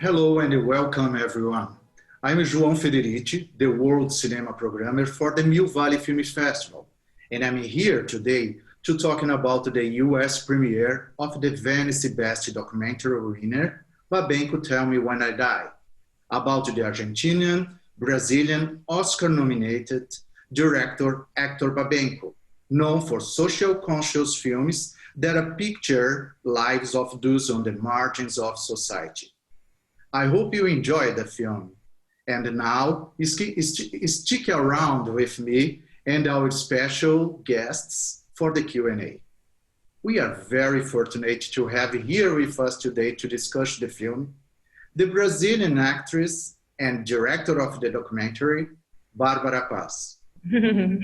Hello and welcome everyone. I'm João Federici, the World Cinema Programmer for the Mill Valley Film Festival, and I'm here today to talking about the US premiere of the Venice Best Documentary winner, Babenco Tell Me When I Die, about the Argentinian, Brazilian, Oscar-nominated director Héctor Babenco, known for social conscious films that picture lives of those on the margins of society. I hope you enjoyed the film. And now, stick around with me and our special guests for the Q&A. We are very fortunate to have here with us today to discuss the film, the Brazilian actress and director of the documentary, Bárbara Paz.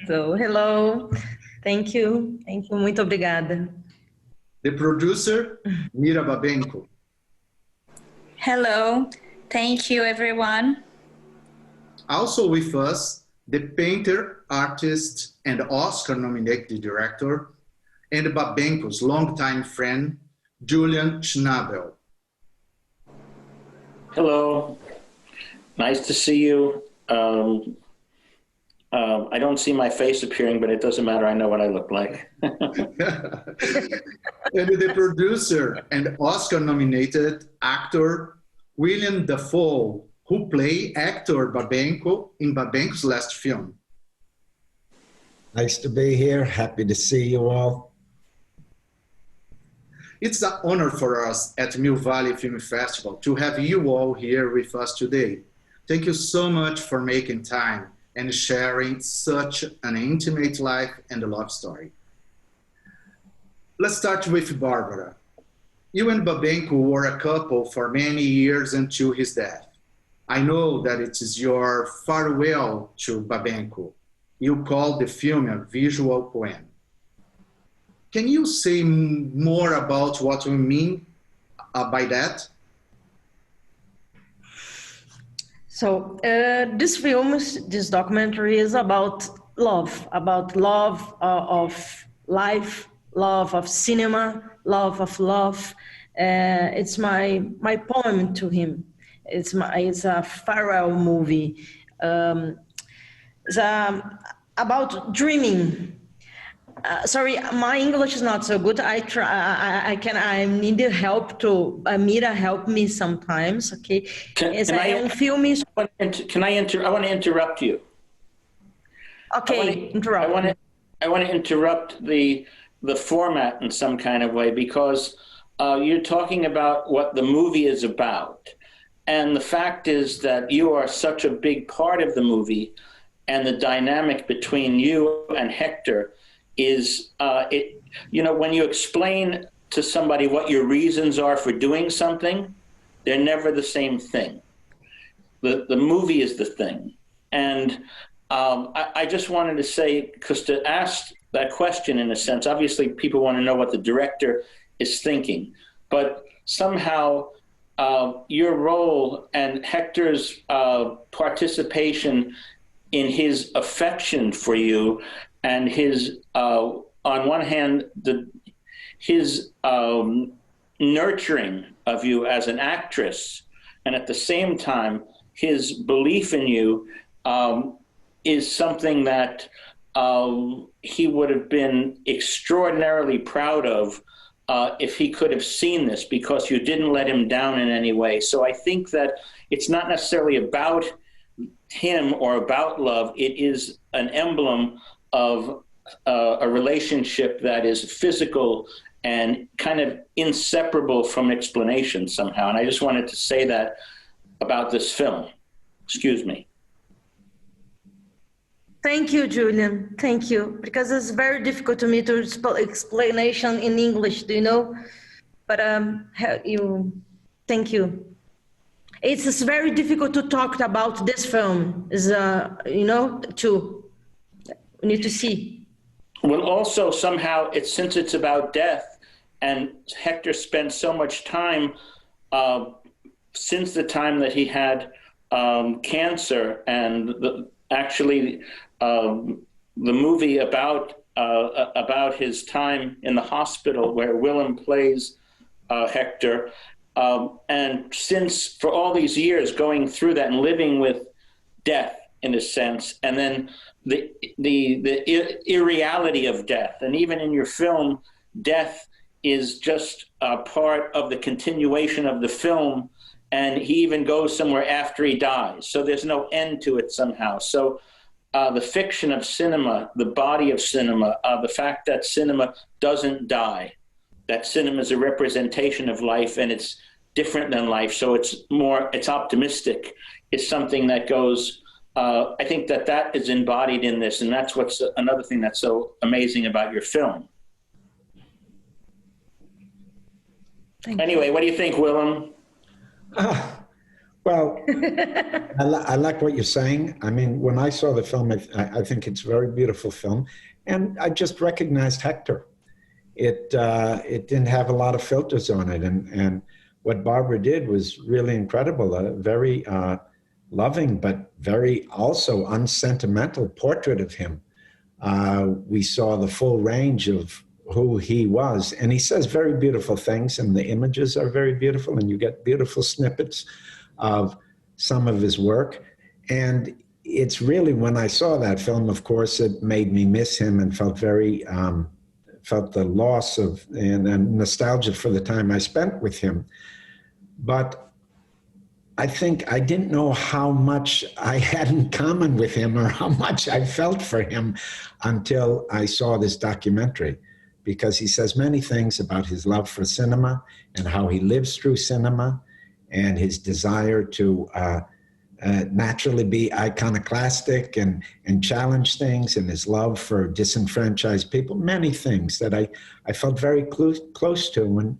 So, hello. Thank you. Muito obrigada. The producer, Myra Babenco. Hello, thank you everyone. Also with us, the painter, artist, and Oscar-nominated director, and Babenco's longtime friend, Julian Schnabel. Hello, nice to see you. I don't see my face appearing, but it doesn't matter, I know what I look like. And the producer and Oscar-nominated actor, Willem Dafoe, who played Héctor Babenco in Babenco's last film. Nice to be here, happy to see you all. It's an honor for us at Mill Valley Film Festival to have you all here with us today. Thank you so much for making time and sharing such an intimate life and love story. Let's start with Bárbara. You and Babenco were a couple for many years until his death. I know that it is your farewell to Babenco. You called the film a visual poem. Can you say more about what you mean by that? So this documentary is about love of life, love of cinema, love of love. It's my poem to him. It's a farewell movie. It's about dreaming. Sorry, my English is not so good. I need help to Myra help me sometimes. Okay. I want to interrupt you. Okay, interrupt. I want to interrupt the format in some kind of way because you're talking about what the movie is about. And the fact is that you are such a big part of the movie, and the dynamic between you and Héctor is, when you explain to somebody what your reasons are for doing something, they're never the same thing. The movie is the thing. And I just wanted to say, because to ask that question in a sense, obviously people want to know what the director is thinking, but somehow your role and Héctor's participation in his affection for you and his, on one hand, his nurturing of you as an actress, and at the same time, his belief in you is something that he would have been extraordinarily proud of if he could have seen this, because you didn't let him down in any way. So I think that it's not necessarily about him or about love. It is an emblem of a relationship that is physical and kind of inseparable from explanation somehow. And I just wanted to say that about this film. Excuse me. Thank you, Julian. Thank you. Because it's very difficult to me to explanation in English, do you know? But thank you. It's very difficult to talk about this film. Is we need to see. Well, also somehow since it's about death, and Héctor spent so much time since the time that he had cancer, and actually the movie about his time in the hospital where Willem plays Héctor And since for all these years going through that and living with death in a sense, and then the irreality of death, and even in your film, death is just a part of the continuation of the film, and he even goes somewhere after he dies. So there's no end to it somehow. So the fiction of cinema, the body of cinema, the fact that cinema doesn't die, that cinema is a representation of life and it's different than life, so it's optimistic, is something that goes, I think that is embodied in this, and that's what's another thing that's so amazing about your film. Anyway, what do you think, Willem? Well, I like what you're saying. I mean, when I saw the film, I think it's a very beautiful film, and I just recognized Hector. It didn't have a lot of filters on it, and what Barbara did was really incredible. A very loving, but very also unsentimental portrait of him. We saw the full range of who he was, and he says very beautiful things, and the images are very beautiful, and you get beautiful snippets of some of his work. And it's really, when I saw that film, of course, it made me miss him and felt very, felt the loss of and nostalgia for the time I spent with him. But I think I didn't know how much I had in common with him or how much I felt for him until I saw this documentary, because he says many things about his love for cinema and how he lives through cinema and his desire to naturally be iconoclastic and challenge things, and his love for disenfranchised people, many things that I felt very close to. And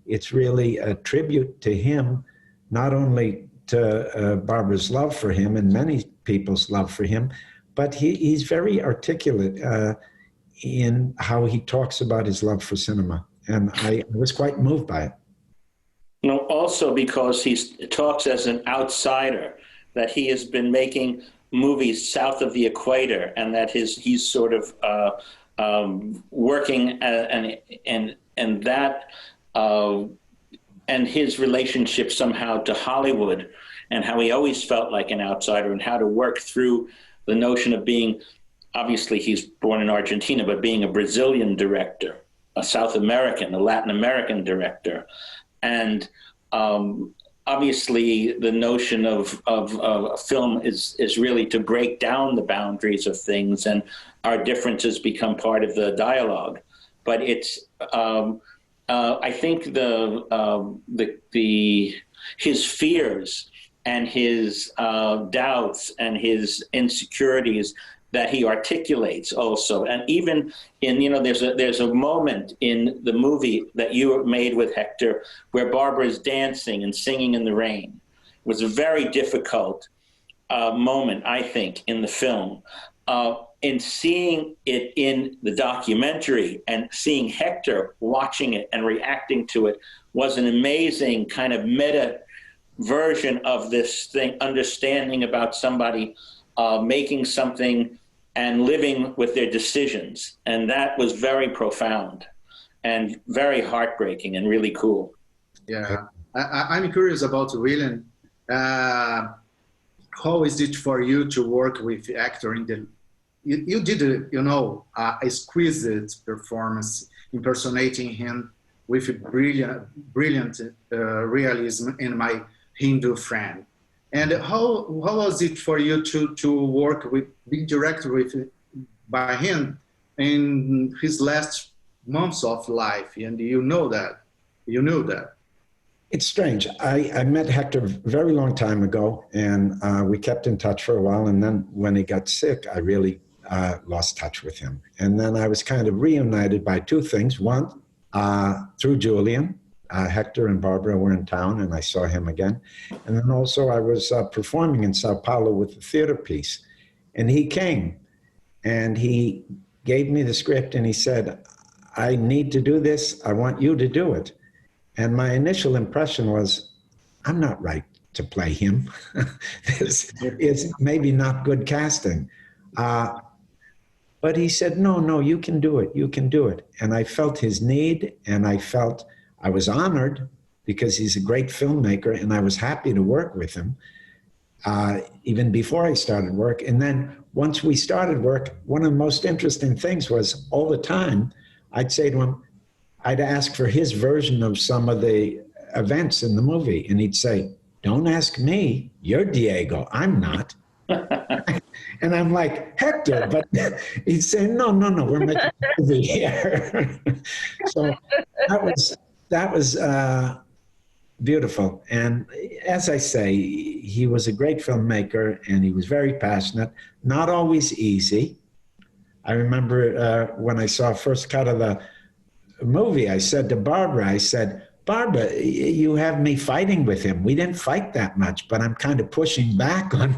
it's really a tribute to him, not only to Barbara's love for him and many people's love for him, but he's very articulate in how he talks about his love for cinema. And I was quite moved by it. You know, also because he talks as an outsider, that he has been making movies south of the equator, and that he's sort of working and that and his relationship somehow to Hollywood, and how he always felt like an outsider, and how to work through the notion of being, obviously he's born in Argentina, but being a Brazilian director, a South American, a Latin American director. And obviously the notion of a film is really to break down the boundaries of things, and our differences become part of the dialogue. But it's, I think his fears and his doubts and his insecurities that he articulates also. And even in, you know, there's a moment in the movie that you made with Hector where Barbara is dancing and singing in the rain. It was a very difficult moment, I think, in the film. In seeing it in the documentary and seeing Hector watching it and reacting to it was an amazing kind of meta version of this thing, understanding about somebody making something and living with their decisions. And that was very profound and very heartbreaking and really cool. Yeah, I'm curious about Willem. How is it for you to work with Hector in the, you did, you know, a exquisite performance impersonating him with brilliant realism in My Hindu Friend. And how was it for you to work with, be directed with by him in his last months of life? And you knew that. It's strange. I met Hector a very long time ago, and we kept in touch for a while. And then when he got sick, I really lost touch with him. And then I was kind of reunited by two things. One, through Julian. Hector and Barbara were in town, and I saw him again. And then also I was performing in Sao Paulo with a theater piece. And he came, and he gave me the script, and he said, I need to do this. I want you to do it. And my initial impression was, I'm not right to play him. This is maybe not good casting. But he said, no, you can do it. You can do it. And I felt his need, and I was honored because he's a great filmmaker, and I was happy to work with him even before I started work. And then once we started work, one of the most interesting things was all the time I'd say to him, I'd ask for his version of some of the events in the movie, and he'd say, "Don't ask me, you're Diego, I'm not." And I'm like, "Hector," but he'd say, no, we're making a movie here. So that was beautiful. And as I say, he was a great filmmaker, and he was very passionate, not always easy. I remember when I saw first cut of the movie, I said to Barbara, I said, "Barbara, you have me fighting with him. We didn't fight that much, but I'm kind of pushing back on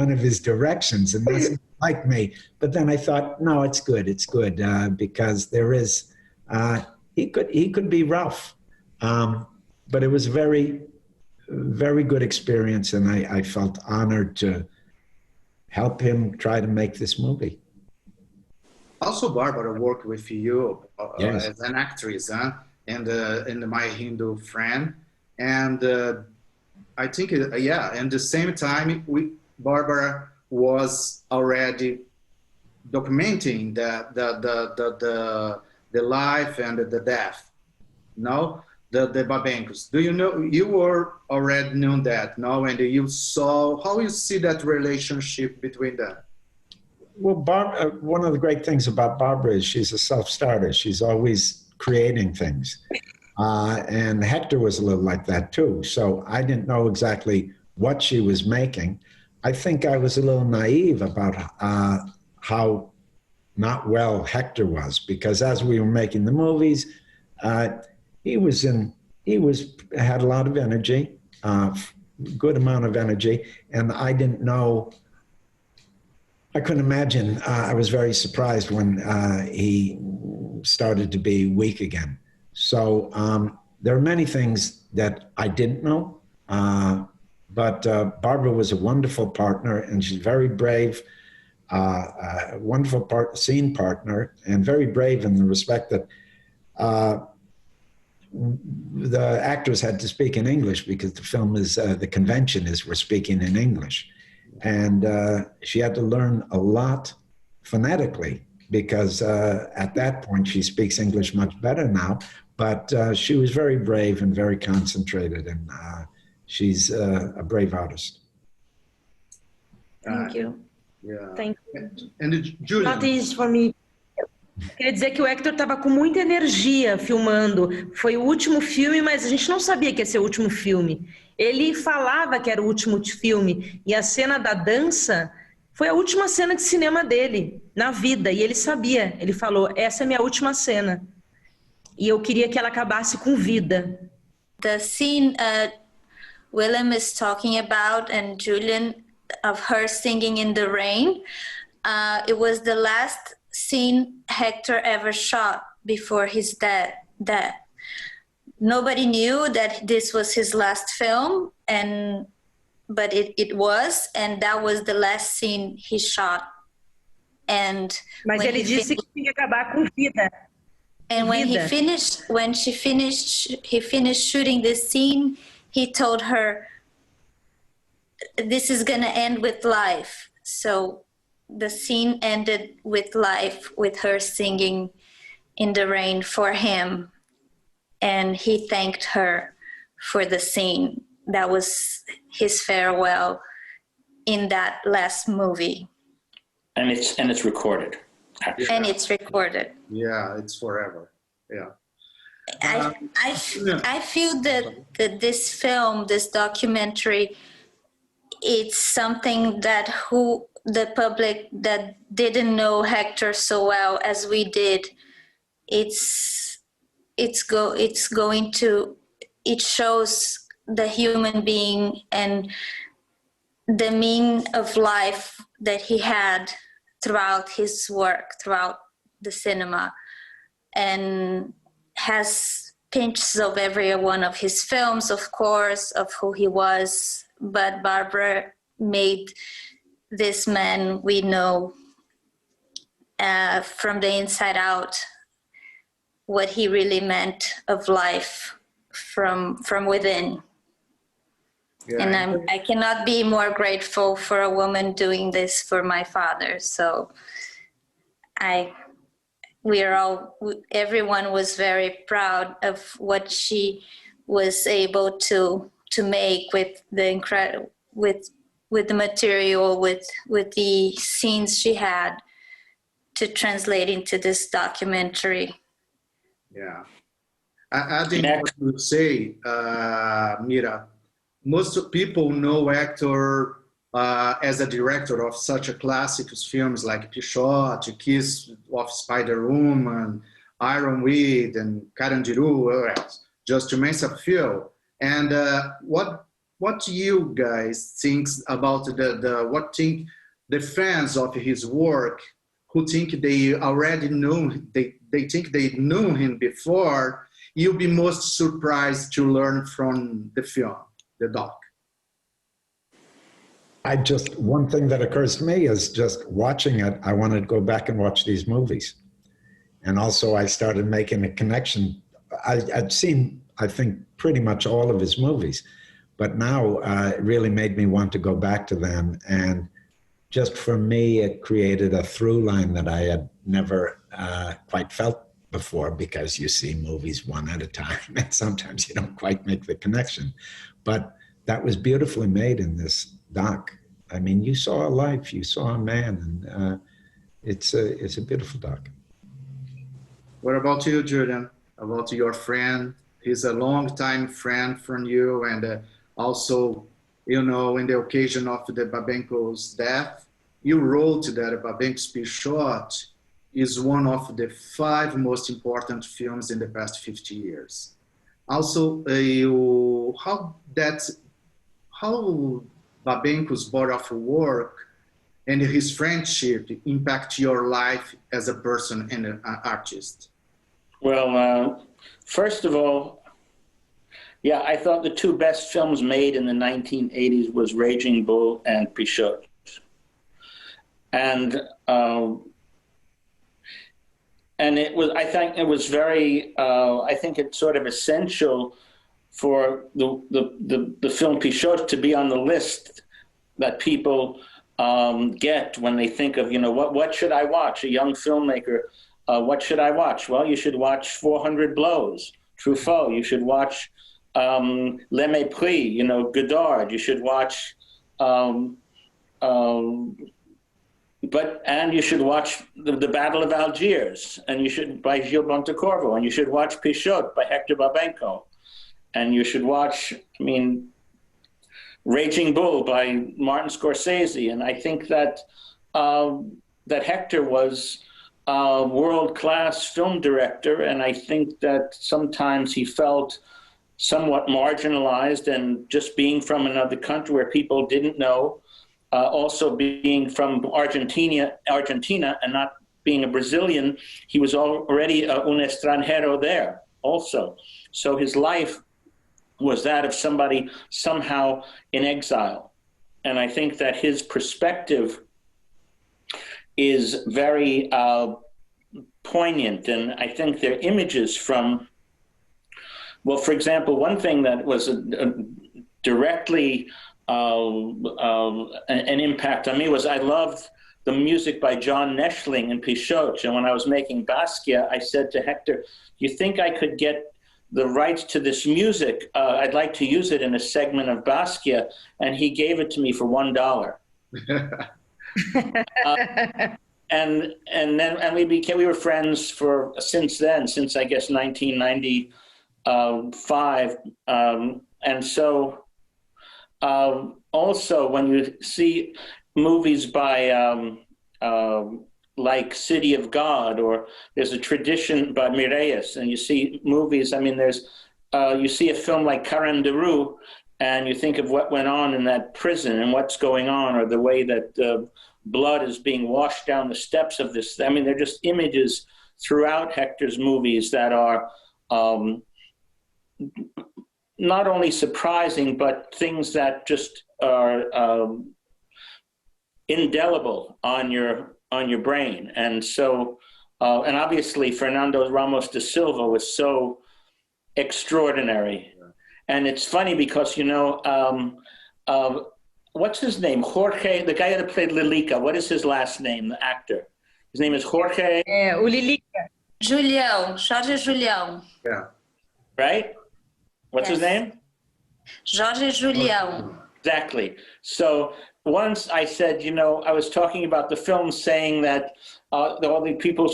one of his directions, and doesn't like me." But then I thought, no, it's good, because there is he could be rough, but it was a very, very good experience, and I felt honored to help him try to make this movie. Also, Barbara worked with you Yes. as an actress, huh? And My Hindu Friend, and I think and the same time Barbara was already documenting the life and the death, no, the Babencos. Do you know, you were already known that, no, and you saw how you see that relationship between them? Well, one of the great things about Barbara is she's a self-starter. She's always creating things. And Hector was a little like that too. So I didn't know exactly what she was making. I think I was a little naive about how not well Hector was, because as we were making the movies, he had a lot of energy, good amount of energy. And I didn't know, I couldn't imagine. I was very surprised when he started to be weak again. So there are many things that I didn't know, but Barbara was a wonderful partner, and she's very brave, a wonderful scene partner, and very brave in the respect that the actors had to speak in English, because the film is, the convention is we're speaking in English. And she had to learn a lot phonetically, because at that point she speaks English much better now, but she was very brave and very concentrated, and she's a brave artist. Thank you. Yeah. Thank you. And Julian. Not easy for me. Queria dizer que o Héctor estava com muita energia filmando. Foi o último filme, mas a gente não sabia que ia ser o último filme. Ele falava que era o último filme, e a cena da dança foi a última cena de cinema dele, na vida, e ele sabia. Ele falou, essa é minha última cena. E eu queria que ela acabasse com vida. The scene Willem is talking about, and Julian, of her singing in the rain, it was the last scene Hector ever shot before his death. Nobody knew that this was his last film, but it was, and that was the last scene he shot. And Mas ele disse que tinha que acabar com vida. And when he finished shooting this scene, he told her, "This is gonna end with life." So the scene ended with life, with her singing in the rain for him. And he thanked her for the scene. That was his farewell in that last movie. And it's recorded. Yeah. And it's recorded. Yeah, it's forever. Yeah. I feel that this film, this documentary, it's something that the public that didn't know Hector so well as we did, it shows the human being and the meaning of life that he had throughout his work, throughout the cinema, and has pinches of every one of his films, of course, of who he was. But Barbara made this man we know from the inside out, what he really meant of life from within. Yeah. And I cannot be more grateful for a woman doing this for my father. So everyone was very proud of what she was able to make with the with the material, with the scenes she had to translate into this documentary. Yeah. Adding what you say, Myra, most people know Héctor as a director of such a classic films like Pixote, Kiss of Spider-Woman, Ironweed, and Carandiru, just to mention a few. And what do you guys think about the fans of his work who think they already know, they think they knew him before? You'll be most surprised to learn from the film, the doc. One thing that occurs to me is just watching it, I wanted to go back and watch these movies. And also I started making a connection. I'd seen, I think, pretty much all of his movies, but now it really made me want to go back to them. And just for me, it created a through line that I had never quite felt before, because you see movies one at a time and sometimes you don't quite make the connection. But that was beautifully made in this doc. I mean, you saw a life, you saw a man, and it's a beautiful doc. What about you, Julian? About your friend? He's a long-time friend from you, and also, you know, in the occasion of the Babenco's death, you wrote that Babenco's Pixote is one of the 5 most important films in the past 50 years. Also, how Babenco's body of work and his friendship impact your life as a person and an artist? Well, first of all, yeah, I thought the 2 best films made in the 1980s was Raging Bull and Pixote. And it was, I think it was very, I think it's sort of essential for the film Pixote to be on the list that people get when they think of, you know, what should I watch? A young filmmaker, what should I watch? Well, you should watch 400 Blows, Truffaut. You should watch Le Mépris, you know, Godard. You should watch, and you should watch the Battle of Algiers, and you should, by Gilles Bontecorvo, and you should watch Pixote by Héctor Babenco, and you should watch, I mean, Raging Bull by Martin Scorsese. And I think that that Héctor was a world-class film director, and I think that sometimes he felt somewhat marginalized, and just being from another country where people didn't know, also being from Argentina and not being a Brazilian, he was already un extranjero there also. So his life was that of somebody somehow in exile. And I think that his perspective is very poignant. And I think they're images from, well, for example, one thing that was directly an impact on me was I loved the music by John Neschling in Pixote. And when I was making Basquiat, I said to Héctor, you think I could get the rights to this music? I'd like to use it in a segment of Basquiat. And he gave it to me for $1. And we were friends since then, since I guess 1995. And so also when you see movies by like City of God, or there's a tradition by Mireilles, and you see movies, I mean, you see a film like Carandiru, and you think of what went on in that prison and what's going on, or the way that blood is being washed down the steps of this. I mean, they're just images throughout Héctor's movies that are not only surprising, but things that just are indelible on your brain. And so, and obviously Fernando Ramos da Silva was so extraordinary. And it's funny because, you know, what's his name? Jorge, the guy that played Lilica. What is his last name, the actor? His name is Jorge. O Lilica. Julião, Jorge Julião. Yeah. Right? What's his name? Jorge Julião. Exactly. So once I said, you know, I was talking about the film saying that all the people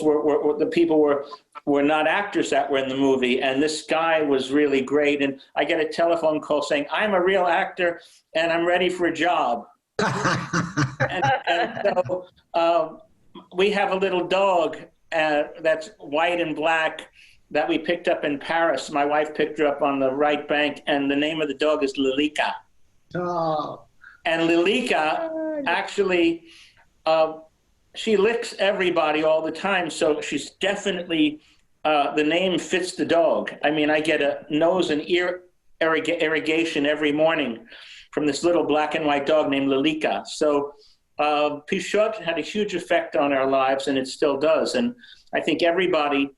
were not actors that were in the movie, and this guy was really great. And I get a telephone call saying, I'm a real actor and I'm ready for a job. and so we have a little dog that's white and black that we picked up in Paris. My wife picked her up on the right bank, and the name of the dog is Lilica. Oh. And Lilica actually, she licks everybody all the time, so she's definitely, the name fits the dog. I mean, I get a nose and ear irrigation every morning from this little black and white dog named Lilica. So Pixote had a huge effect on our lives, and it still does. And I think everybody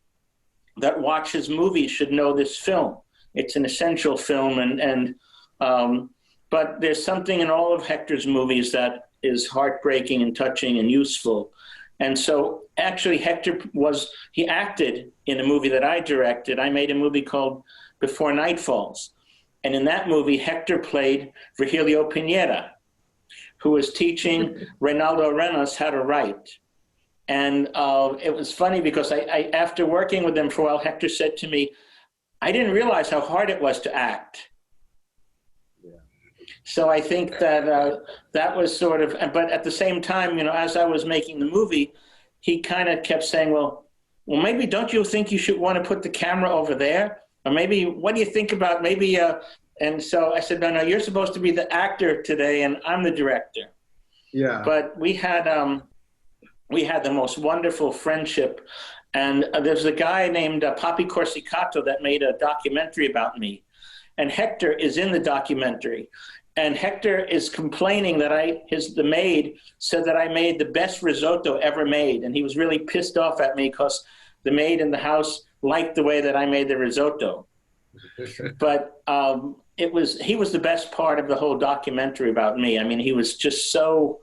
that watches movies should know this film. It's an essential film, but there's something in all of Hector's movies that is heartbreaking and touching and useful. And so actually Hector he acted in a movie that I directed. I made a movie called Before Night Falls. And in that movie, Hector played Virgilio Piñera, who was teaching Reinaldo Arenas how to write. And it was funny because I after working with him for a while, Hector said to me, I didn't realize how hard it was to act. Yeah. So I think that that was sort of, but at the same time, you know, as I was making the movie, he kind of kept saying, well, maybe don't you think you should want to put the camera over there? Or maybe, what do you think about maybe, and so I said, no, you're supposed to be the actor today and I'm the director. Yeah. But we had the most wonderful friendship. And there's a guy named Papi Corsicato that made a documentary about me. And Hector is in the documentary. And Hector is complaining that the maid said that I made the best risotto ever made. And he was really pissed off at me because the maid in the house liked the way that I made the risotto. But he was the best part of the whole documentary about me. I mean, he was just so,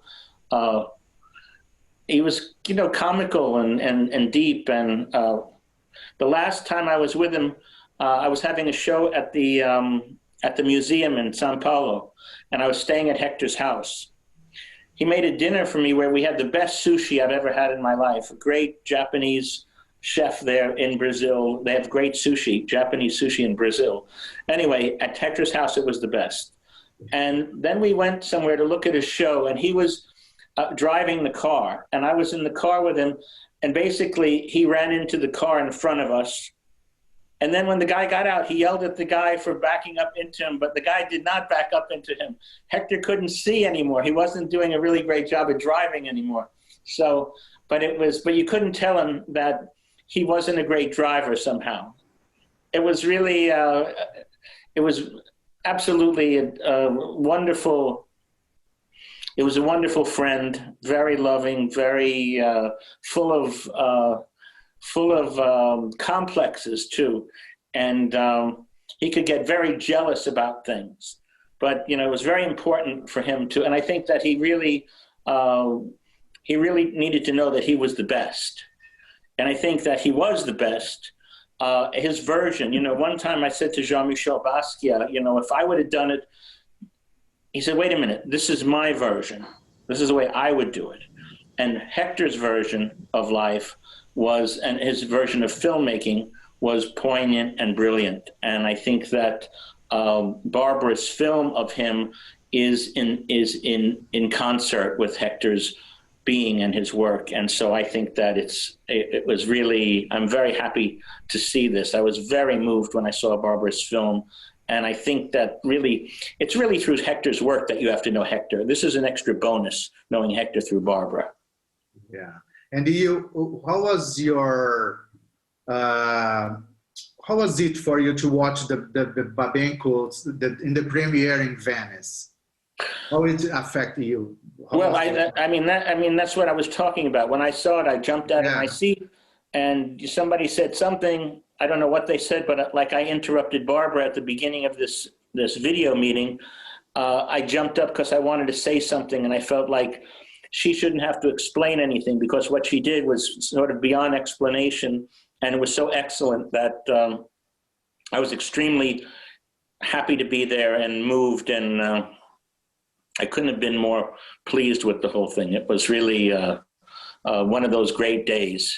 he was, you know, comical and deep. And the last time I was with him, I was having a show at the museum in Sao Paulo, and I was staying at Hector's house. He made a dinner for me where we had the best sushi I've ever had in my life. A great Japanese chef there in Brazil. They have great sushi, Japanese sushi in Brazil. Anyway, at Hector's house, it was the best. And then we went somewhere to look at a show, and he was driving the car, and I was in the car with him, and basically he ran into the car in front of us. And then when the guy got out, he yelled at the guy for backing up into him, but the guy did not back up into him. Hector couldn't see anymore. He wasn't doing a really great job of driving anymore. So, but you couldn't tell him that he wasn't a great driver somehow. It was really, it was absolutely a wonderful, it was a wonderful friend, very loving, very full of complexes too. And he could get very jealous about things. But, you know, it was very important for him to, and I think that he really needed to know that he was the best. And I think that he was the best. His version, you know, one time I said to Jean-Michel Basquiat, you know, if I would have done it, he said, wait a minute, this is my version. This is the way I would do it. And Hector's version of life was, and his version of filmmaking was poignant and brilliant. And I think that Barbara's film of him is in concert with Hector's being and his work. And so I think that it was really, I'm very happy to see this. I was very moved when I saw Barbara's film. And I think that really, it's really through Hector's work that you have to know Hector. This is an extra bonus, knowing Hector through Barbara. Yeah. And how was it for you to watch the Babencos in the premiere in Venice? How did it affect you? Well, I mean that's what I was talking about. When I saw it, I jumped out of my seat, and somebody said something. I don't know what they said, but like I interrupted Barbara at the beginning of this video meeting. I jumped up because I wanted to say something, and I felt like she shouldn't have to explain anything because what she did was sort of beyond explanation, and it was so excellent that I was extremely happy to be there and moved, and I couldn't have been more pleased with the whole thing. It was really one of those great days.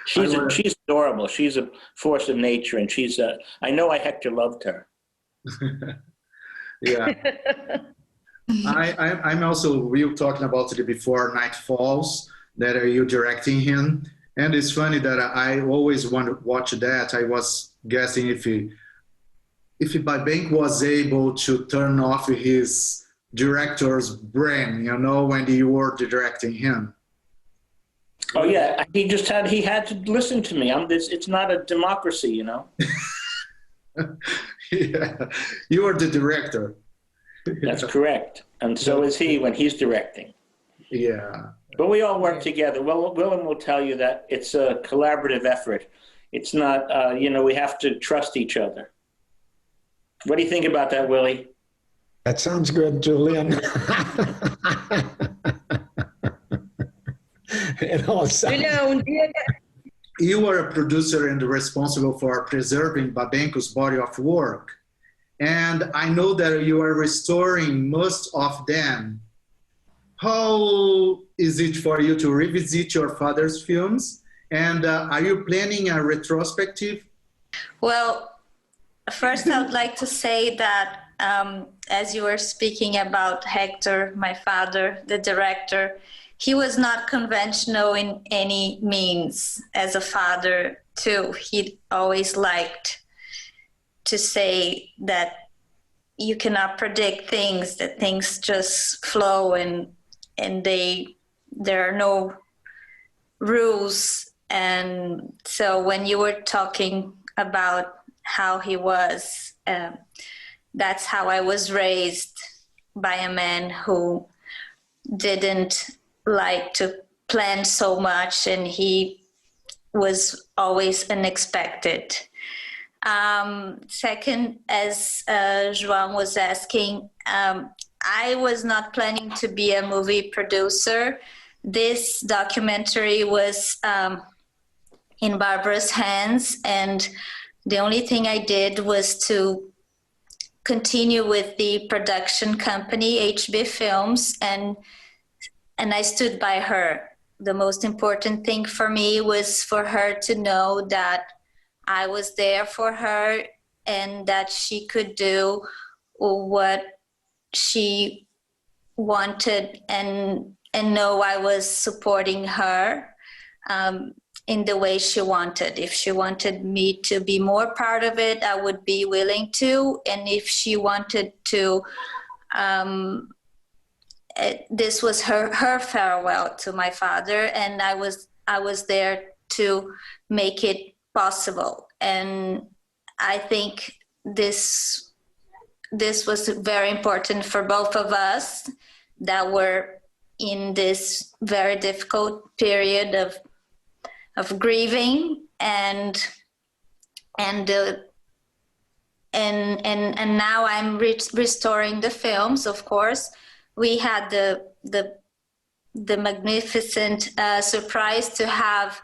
She's adorable. She's a force of nature, and I know Hector loved her. Yeah. I'm also, we were talking about the Before Night Falls, that are you directing him. And it's funny that I always want to watch that. I was guessing if Babenco was able to turn off his director's brain, you know, when you were directing him. Oh yeah, he had to listen to me. It's not a democracy, you know. Yeah, you are the director. That's correct, and so is he when he's directing. Yeah. But we all work together. Well, Willem will tell you that it's a collaborative effort. It's not, we have to trust each other. What do you think about that, Willie? That sounds good, Julian. It all sounds... You are a producer and responsible for preserving Babenco's body of work. And I know that you are restoring most of them. How is it for you to revisit your father's films? And are you planning a retrospective? Well, first I would like to say that as you were speaking about Hector, my father, the director, he was not conventional in any means as a father too. He always liked to say that you cannot predict things, that things just flow and there are no rules. And so when you were talking about how he was, that's how I was raised, by a man who didn't like to plan so much, and he was always unexpected. Second, as João was asking, I was not planning to be a movie producer. This documentary was in Barbara's hands, and the only thing I did was to continue with the production company, HB Films, and I stood by her. The most important thing for me was for her to know that I was there for her and that she could do what she wanted and know I was supporting her in the way she wanted. If she wanted me to be more part of it, I would be willing to. And if she wanted to, this was her farewell to my father, and I was there to make it possible. And I think this was very important for both of us that were in this very difficult period of grieving and now I'm restoring the films. Of course, we had the magnificent surprise to have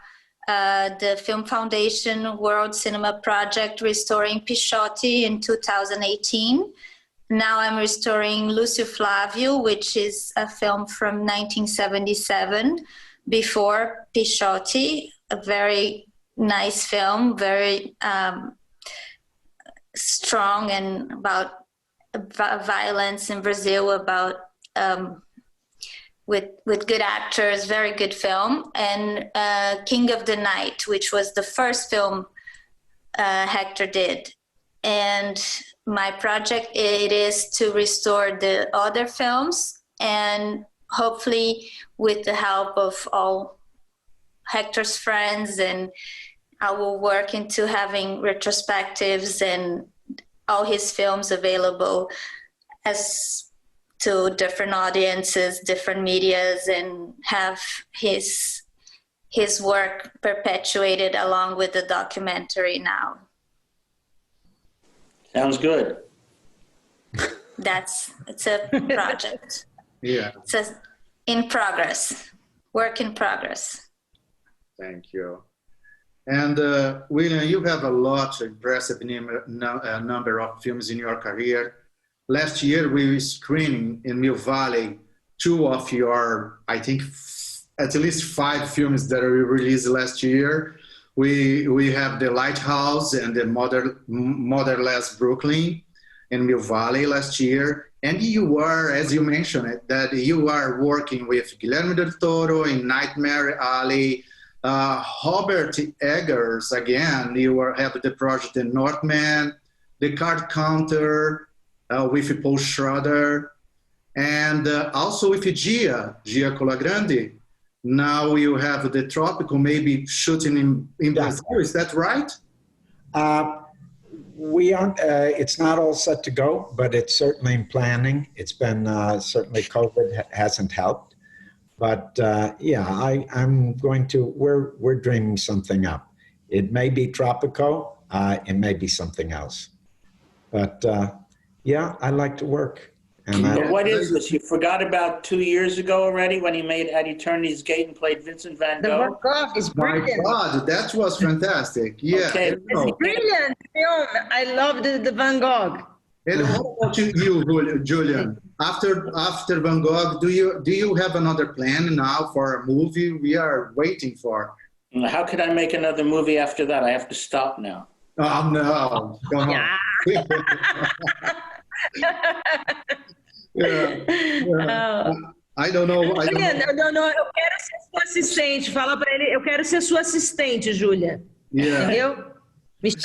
the Film Foundation World Cinema Project restoring Pixote in 2018. Now I'm restoring Lúcio Flávio, which is a film from 1977, before Pixote, a very nice film, very strong, and about violence in Brazil, about with good actors, very good film. And King of the Night, which was the first film Hector did. And my project, it is to restore the other films, and hopefully with the help of all Hector's friends, and I will work into having retrospectives and all his films available as to different audiences, different medias, and have his his work perpetuated along with the documentary now. Sounds good. It's a project. Yeah. It's in progress, work in progress. Thank you. And William, you have a lot of impressive number of films in your career. Last year, we were screening in Mill Valley 2 of your, I think, at least 5 films that were released last year. We have The Lighthouse and The Motherless Brooklyn in Mill Valley last year. And you are, as you mentioned, that you are working with Guillermo del Toro in Nightmare Alley, Robert Eggers, again, you have the project in Northman, The Card Counter with Paul Schrader, and also with Gia Colagrande. Now you have the Tropical, maybe shooting in Brazil, is that right? We aren't, it's not all set to go, but it's certainly in planning. It's been, certainly COVID hasn't helped. But yeah, I'm going to, we're dreaming something up. It may be Tropico, it may be something else. But yeah, I like to work. And what is this? You forgot about 2 years ago already when he made At Eternity's Gate and played Vincent van Gogh? The Van Gogh is brilliant. My God, that was fantastic. Yeah. Okay. It's brilliant film. I love the Van Gogh. And how about you, Julian? After Van Gogh, do you have another plan now for a movie we are waiting for? How could I make another movie after that? I have to stop now. Oh, no. Come on. Yeah. I don't know. Julian, não, eu quero ser sua assistente. Fala pra ele, eu quero ser sua assistente, Júlia. Yeah. Entendeu?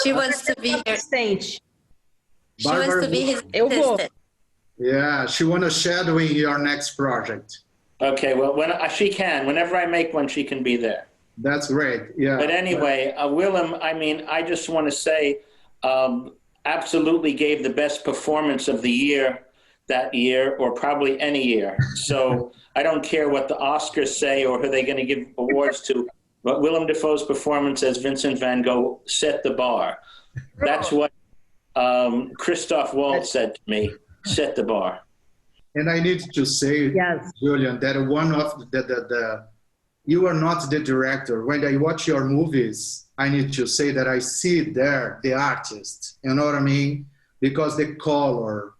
She wants to be her assistente. She wants to be his Eu vou. assistant. Yeah, she want to shadowing your next project. Okay, well, she can. Whenever I make one, she can be there. That's great. Yeah. But anyway, Willem, I mean, I just want to say, absolutely gave the best performance of the year that year, or probably any year. So I don't care what the Oscars say or who they're going to give awards to, but Willem Dafoe's performance as Vincent van Gogh set the bar. That's what Christoph Waltz said to me, set the bar. And I need to say, Yes. Julian, that one of you are not the director. When I watch your movies, I need to say that I see there the artist, you know what I mean? Because the color,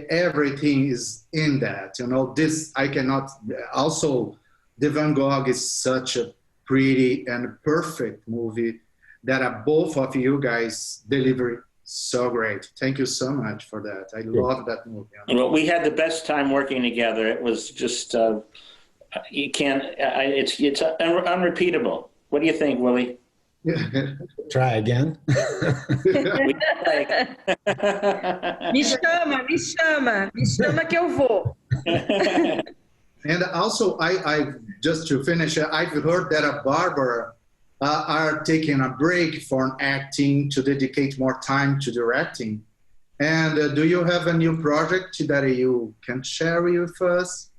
everything is in that, you know, this I cannot, also the Van Gogh is such a pretty and perfect movie that both of you guys deliver so great. Thank you so much for that. I love that movie. Well, we had the best time working together. It was just, you can't, it's unrepeatable. What do you think, Willie? try again. Me chama que eu vou. And also, I just to finish, I've heard that Bárbara are taking a break from acting to dedicate more time to directing. And do you have a new project that you can share with us?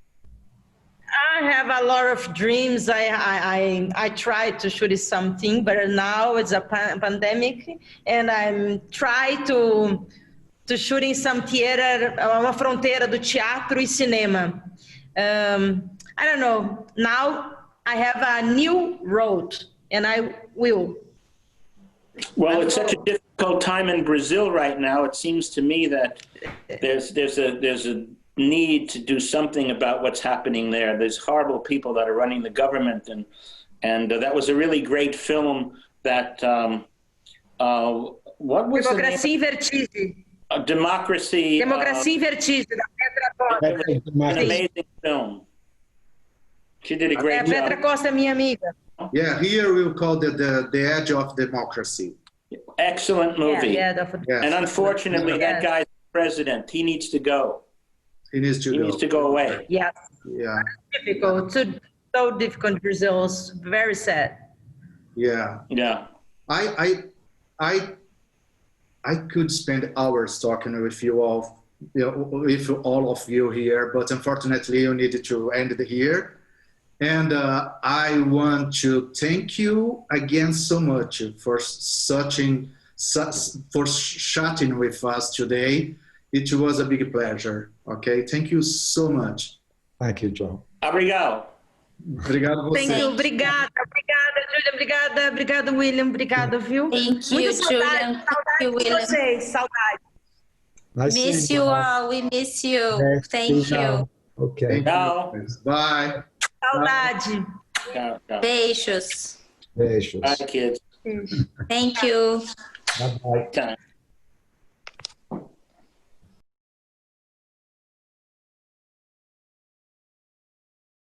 I have a lot of dreams. I tried to shoot something, but now it's a pandemic, and I'm trying to shoot in some theater, uma fronteira do teatro e cinema. I don't know. Now I have a new road, and I will. Well, it's such a difficult time in Brazil right now. It seems to me that there's a need to do something about what's happening there. There's horrible people that are running the government, and that was a really great film. That what was Democracia em Vertigem. Democracy. Democracia em Vertigem, da Petra Costa. An amazing film. She did a great job. Petra Costa, minha amiga. Yeah, here we'll call it the Edge of Democracy. Excellent movie. Yeah. And unfortunately, that guy's president. He needs to go. He needs to go away. Yes. Yeah. Difficult. So difficult in Brazil. It's very sad. Yeah. Yeah. I could spend hours talking with you all, with all of you here, but unfortunately you needed to end it here. And I want to thank you again so much for chatting with us today. It was a big pleasure. Okay, thank you so much. Thank you, João. Obrigado. Obrigado a você. Thank you, obrigada, Julia, obrigada, William, obrigada, viu? Thank you, Muita saudade, Julian. saudade Thank you, de William. vocês, saudade. Nice Miss seeing you all. We miss you. Thank you. Okay. Tchau. Bye. Saudade. Tchau, tchau. Beijos. Beijos. Bye, kids. Thank you. Bye-bye. Time.